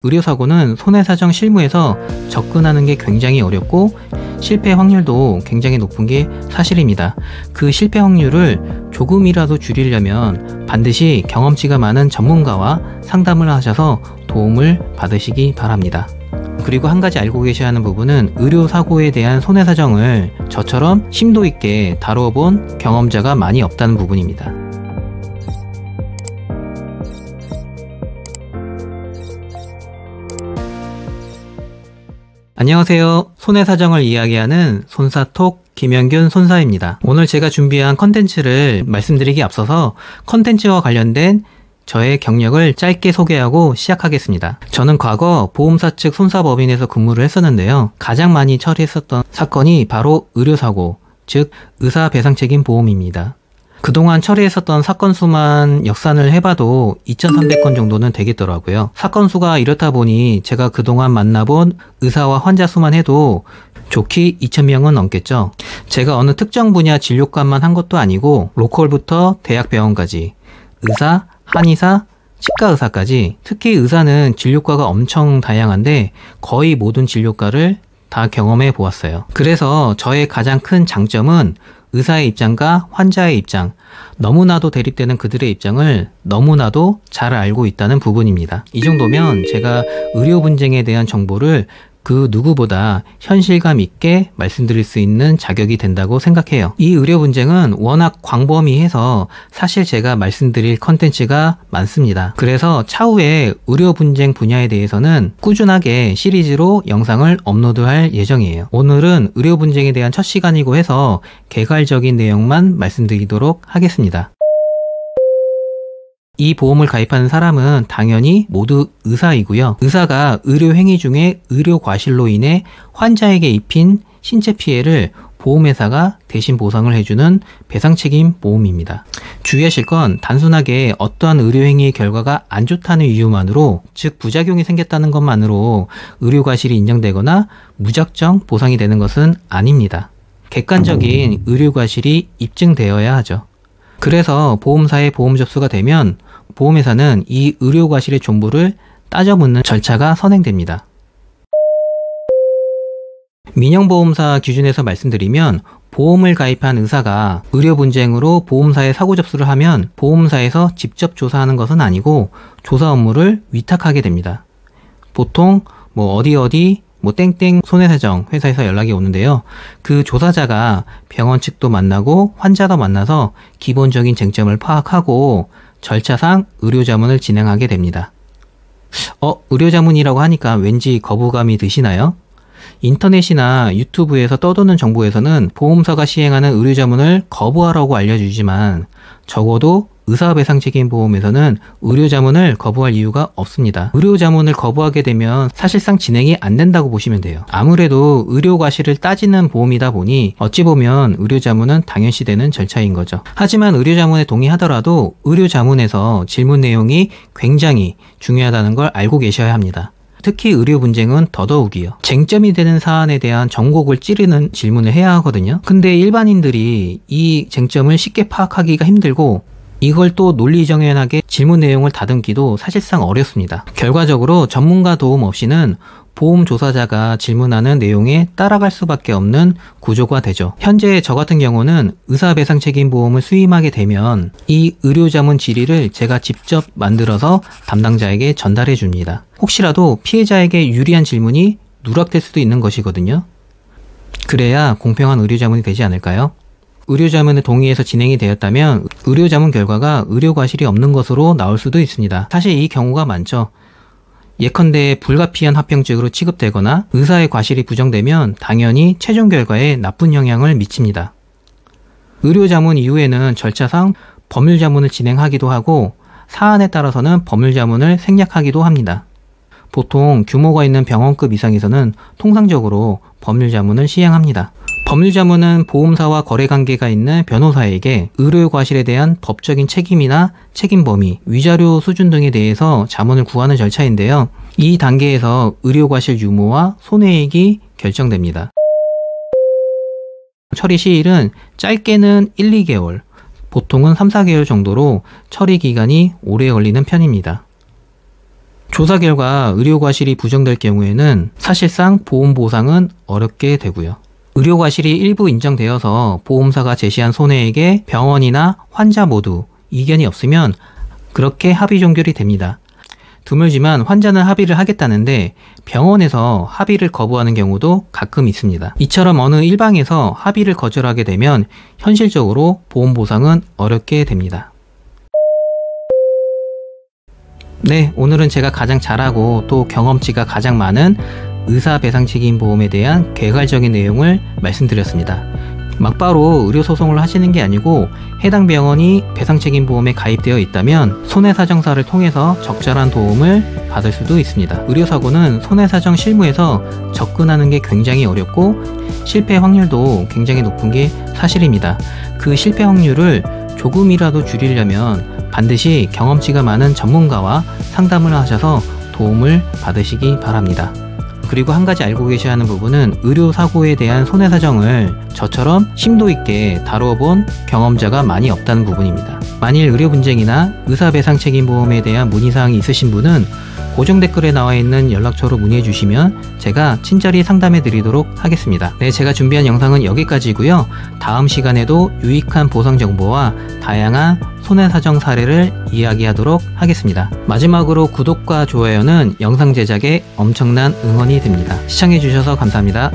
의료사고는 손해사정 실무에서 접근하는 게 굉장히 어렵고 실패 확률도 굉장히 높은 게 사실입니다. 그 실패 확률을 조금이라도 줄이려면 반드시 경험치가 많은 전문가와 상담을 하셔서 도움을 받으시기 바랍니다. 그리고 한 가지 알고 계셔야 하는 부분은 의료사고에 대한 손해사정을 저처럼 심도 있게 다뤄본 경험자가 많이 없다는 부분입니다. 안녕하세요. 손해사정을 이야기하는 손사톡 김영균 손사입니다. 오늘 제가 준비한 컨텐츠를 말씀드리기 앞서서 컨텐츠와 관련된 저의 경력을 짧게 소개하고 시작하겠습니다. 저는 과거 보험사 측 손사법인에서 근무를 했었는데요. 가장 많이 처리했었던 사건이 바로 의료사고, 즉 의사배상책임 보험입니다. 그동안 처리했었던 사건 수만 역산을 해봐도 2,300건 정도는 되겠더라고요. 사건 수가 이렇다 보니 제가 그동안 만나본 의사와 환자 수만 해도 좋게 2,000명은 넘겠죠. 제가 어느 특정 분야 진료과만 한 것도 아니고 로컬부터 대학병원까지 의사, 한의사, 치과의사까지, 특히 의사는 진료과가 엄청 다양한데 거의 모든 진료과를 다 경험해 보았어요. 그래서 저의 가장 큰 장점은 의사의 입장과 환자의 입장, 너무나도 대립되는 그들의 입장을 너무나도 잘 알고 있다는 부분입니다. 이 정도면 제가 의료 분쟁에 대한 정보를 그 누구보다 현실감 있게 말씀드릴 수 있는 자격이 된다고 생각해요. 이 의료 분쟁은 워낙 광범위해서 사실 제가 말씀드릴 컨텐츠가 많습니다. 그래서 차후에 의료 분쟁 분야에 대해서는 꾸준하게 시리즈로 영상을 업로드할 예정이에요. 오늘은 의료 분쟁에 대한 첫 시간이고 해서 개괄적인 내용만 말씀드리도록 하겠습니다. 이 보험을 가입하는 사람은 당연히 모두 의사이고요. 의사가 의료 행위 중에 의료 과실로 인해 환자에게 입힌 신체 피해를 보험회사가 대신 보상을 해주는 배상책임 보험입니다. 주의하실 건 단순하게 어떠한 의료 행위의 결과가 안 좋다는 이유만으로, 즉 부작용이 생겼다는 것만으로 의료 과실이 인정되거나 무작정 보상이 되는 것은 아닙니다. 객관적인 의료 과실이 입증되어야 하죠. 그래서 보험사에 보험 접수가 되면 보험회사는 이 의료과실의 존부를 따져묻는 절차가 선행됩니다. 민영보험사 기준에서 말씀드리면 보험을 가입한 의사가 의료 분쟁으로 보험사에 사고 접수를 하면 보험사에서 직접 조사하는 것은 아니고 조사 업무를 위탁하게 됩니다. 보통 어디 땡땡 손해사정 회사에서 연락이 오는데요. 그 조사자가 병원 측도 만나고 환자도 만나서 기본적인 쟁점을 파악하고 절차상 의료자문을 진행하게 됩니다. 의료자문이라고 하니까 왠지 거부감이 드시나요? 인터넷이나 유튜브에서 떠도는 정보에서는 보험사가 시행하는 의료자문을 거부하라고 알려주지만 적어도 의사배상책임보험에서는 의료자문을 거부할 이유가 없습니다. 의료자문을 거부하게 되면 사실상 진행이 안 된다고 보시면 돼요. 아무래도 의료과실을 따지는 보험이다 보니 어찌 보면 의료자문은 당연시되는 절차인 거죠. 하지만 의료자문에 동의하더라도 의료자문에서 질문 내용이 굉장히 중요하다는 걸 알고 계셔야 합니다. 특히 의료 분쟁은 더더욱이요. 쟁점이 되는 사안에 대한 정곡을 찌르는 질문을 해야 하거든요. 근데 일반인들이 이 쟁점을 쉽게 파악하기가 힘들고 이걸 또 논리정연하게 질문 내용을 다듬기도 사실상 어렵습니다. 결과적으로 전문가 도움 없이는 보험 조사자가 질문하는 내용에 따라갈 수밖에 없는 구조가 되죠. 현재 저 같은 경우는 의사배상책임보험을 수임하게 되면 이 의료자문 질의를 제가 직접 만들어서 담당자에게 전달해 줍니다. 혹시라도 피해자에게 유리한 질문이 누락될 수도 있는 것이거든요. 그래야 공평한 의료자문이 되지 않을까요? 의료자문에 동의해서 진행이 되었다면 의료자문 결과가 의료과실이 없는 것으로 나올 수도 있습니다. 사실 이 경우가 많죠. 예컨대 불가피한 합병증으로 취급되거나 의사의 과실이 부정되면 당연히 최종 결과에 나쁜 영향을 미칩니다. 의료자문 이후에는 절차상 법률자문을 진행하기도 하고 사안에 따라서는 법률자문을 생략하기도 합니다. 보통 규모가 있는 병원급 이상에서는 통상적으로 법률자문을 시행합니다. 법률자문은 보험사와 거래관계가 있는 변호사에게 의료과실에 대한 법적인 책임이나 책임 범위, 위자료 수준 등에 대해서 자문을 구하는 절차인데요. 이 단계에서 의료과실 유무와 손해액이 결정됩니다. 처리 시일은 짧게는 1, 2개월, 보통은 3, 4개월 정도로 처리 기간이 오래 걸리는 편입니다. 조사 결과 의료과실이 부정될 경우에는 사실상 보험 보상은 어렵게 되고요. 의료과실이 일부 인정되어서 보험사가 제시한 손해액에 병원이나 환자 모두 이견이 없으면 그렇게 합의 종결이 됩니다. 드물지만 환자는 합의를 하겠다는데 병원에서 합의를 거부하는 경우도 가끔 있습니다. 이처럼 어느 일방에서 합의를 거절하게 되면 현실적으로 보험 보상은 어렵게 됩니다. 네, 오늘은 제가 가장 잘하고 또 경험치가 가장 많은 의사배상책임보험에 대한 개괄적인 내용을 말씀드렸습니다. 막바로 의료소송을 하시는 게 아니고 해당 병원이 배상책임보험에 가입되어 있다면 손해사정사를 통해서 적절한 도움을 받을 수도 있습니다. 의료사고는 손해사정 실무에서 접근하는 게 굉장히 어렵고 실패 확률도 굉장히 높은 게 사실입니다. 그 실패 확률을 조금이라도 줄이려면 반드시 경험치가 많은 전문가와 상담을 하셔서 도움을 받으시기 바랍니다. 그리고 한 가지 알고 계셔야 하는 부분은 의료사고에 대한 손해사정을 저처럼 심도 있게 다뤄본 경험자가 많이 없다는 부분입니다. 만일 의료분쟁이나 의사배상책임보험에 대한 문의사항이 있으신 분은 고정 댓글에 나와 있는 연락처로 문의해 주시면 제가 친절히 상담해 드리도록 하겠습니다. 네, 제가 준비한 영상은 여기까지고요. 다음 시간에도 유익한 보상 정보와 다양한 손해사정 사례를 이야기하도록 하겠습니다. 마지막으로 구독과 좋아요는 영상 제작에 엄청난 응원이 됩니다. 시청해 주셔서 감사합니다.